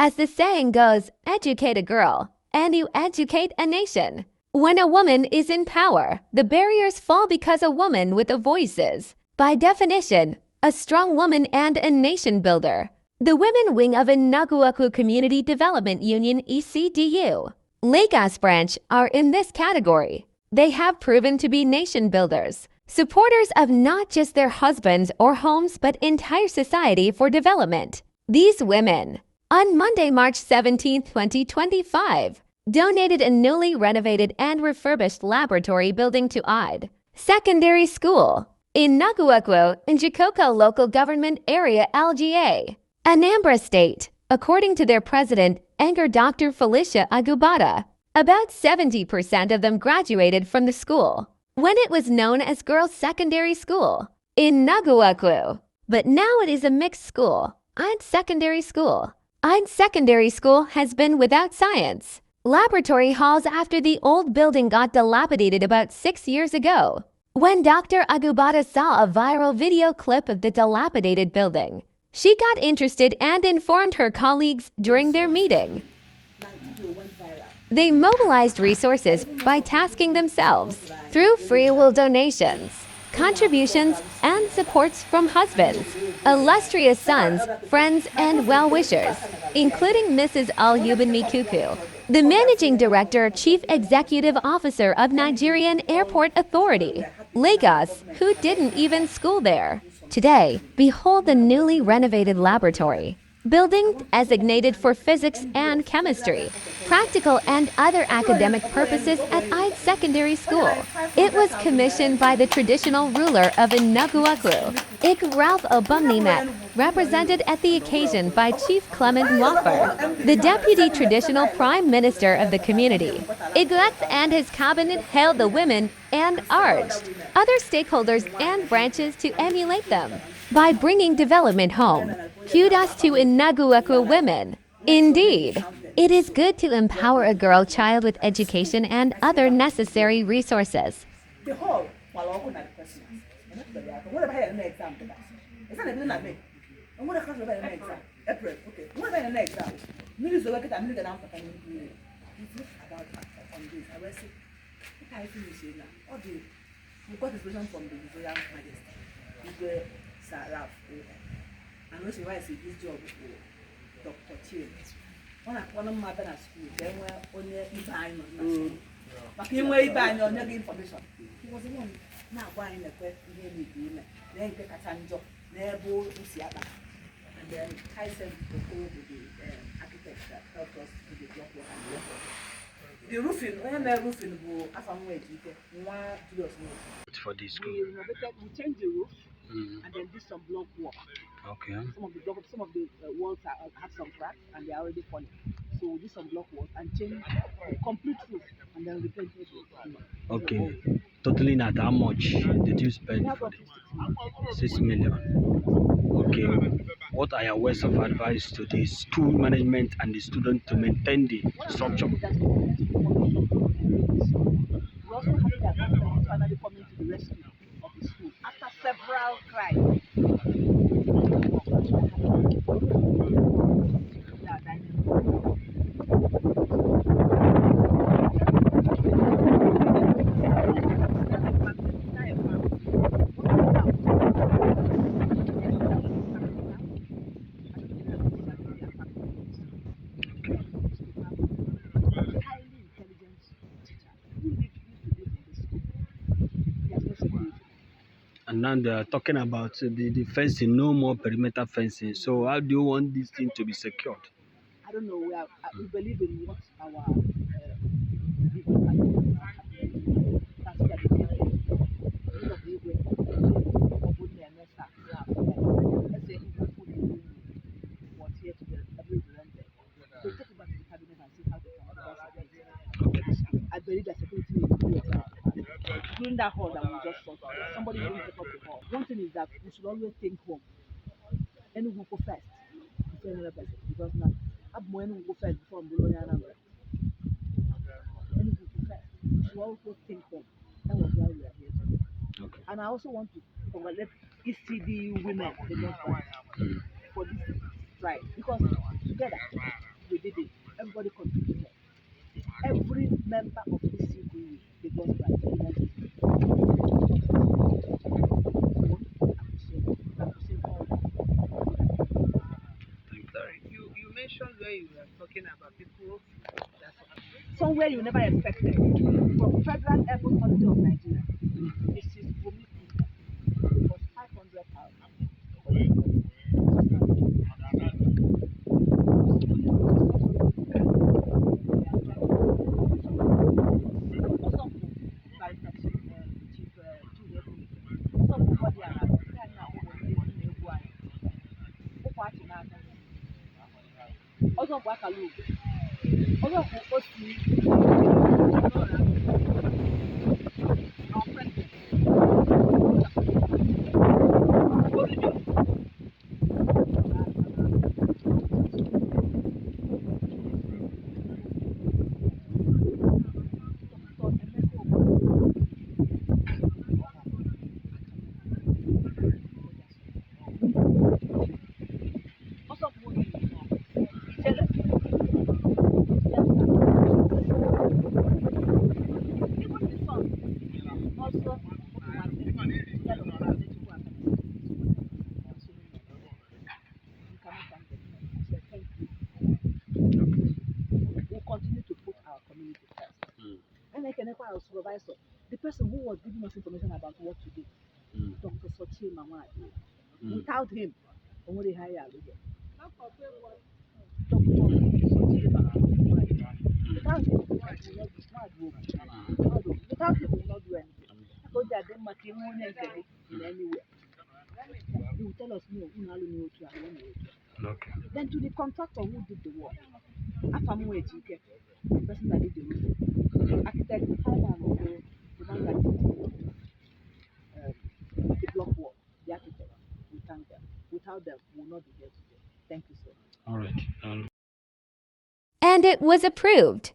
As the saying goes, educate a girl, and you educate a nation. When a woman is in power, the barriers fall because a woman with a voice is, by definition, a strong woman and a nation builder. The women wing of Enugwu-Ukwu Community Development Union ECDU, Lagos branch, are in this category. They have proven to be nation builders, supporters of not just their husbands or homes but entire society for development. These women, on Monday, March 17, 2025, donated a newly renovated and refurbished laboratory building to Ide Secondary School in Enugwu-Ukwu in Jikoko Local Government Area LGA, Anambra State, according to their president, Dr. Felicia Agubata. About 70% of them graduated from the school when it was known as Girls Secondary School in Enugwu-Ukwu, but now it is a mixed school, Ide Secondary School. Ide Secondary School has been without science laboratory halls after the old building got dilapidated about 6 years ago. When Dr. Agubata saw a viral video clip of the dilapidated building, she got interested and informed her colleagues during their meeting. They mobilized resources by tasking themselves through free will donations, contributions, and supports from husbands, illustrious sons, friends, and well-wishers, including Mrs. Al-Yuban Mikuku, the Managing Director, Chief Executive Officer of Nigerian Airport Authority, Lagos, who didn't even school there. Today, behold the newly renovated laboratory. Building designated for physics and chemistry, practical and other academic purposes at Ide Secondary School. It was commissioned by the traditional ruler of Enugwu-Ukwu, Ik Ralph Obumnimet, represented at the occasion by Chief Clement Nwaffer, the Deputy Traditional Prime Minister of the community. Iglex and his cabinet hailed the women and urged other stakeholders and branches to emulate them by bringing development home. Kudos to Enugwu-Ukwu women. Indeed, it is good to empower a girl child with education and other necessary resources. And also why I say this job for Dr. Chill. One of my at school, then we're only buying on but he way buying on the information. He was the one now buying a question, then take a time job, never and then I sent to go with the architect that helped us to the job. The roofing, when the roofing will have a way to do for this school. We changed the roof. And then did some block work. Okay. Some of the walls have some cracks and they are already falling. So we did some block work and changed the complete roof and then repainted it. Okay. Totally not how much did you spend for this? 6 million. Okay. What are your words of advice to the school management and the student to maintain the structure? We also have the government finally coming to the rescue of the school after several cries. And now they are talking about the fencing, no more perimeter fencing. So how do you want this thing to be secured? I don't know. We believe in what our I believe that security is during that hall that we just saw. Somebody will take up the hall. One thing is that we should always think home. Enugwu-Ukwu first before another person, because now Enugwu-Ukwu first before Anambra. Enugwu-Ukwu first. We should always think home. That was why we are here today. Okay. And I also want to congratulate ECDU women, the most for this strike, because together did it. Everybody contributed. Every member of ECDU, they got right. Sorry, you mentioned where you were talking about people Somewhere you never expected. From Federal Airport Authority of Nigeria, this is Bumi. It was 500,000. Also, Wakalu. Also, Osi. Continue to put our community first. And I can our supervisor, the person who was giving us information about what to do, Dr. Sochi Mama. Without him, only higher. Without him, we will not do anything. Because they are then matrimonial in anywhere. He will tell us no, Okay. then to the contractor who did the work, the person that did the work, architect, the one that did the block work, the architect, we thank them. Without them, we will not be here today. Thank you so much. All right. And it was approved.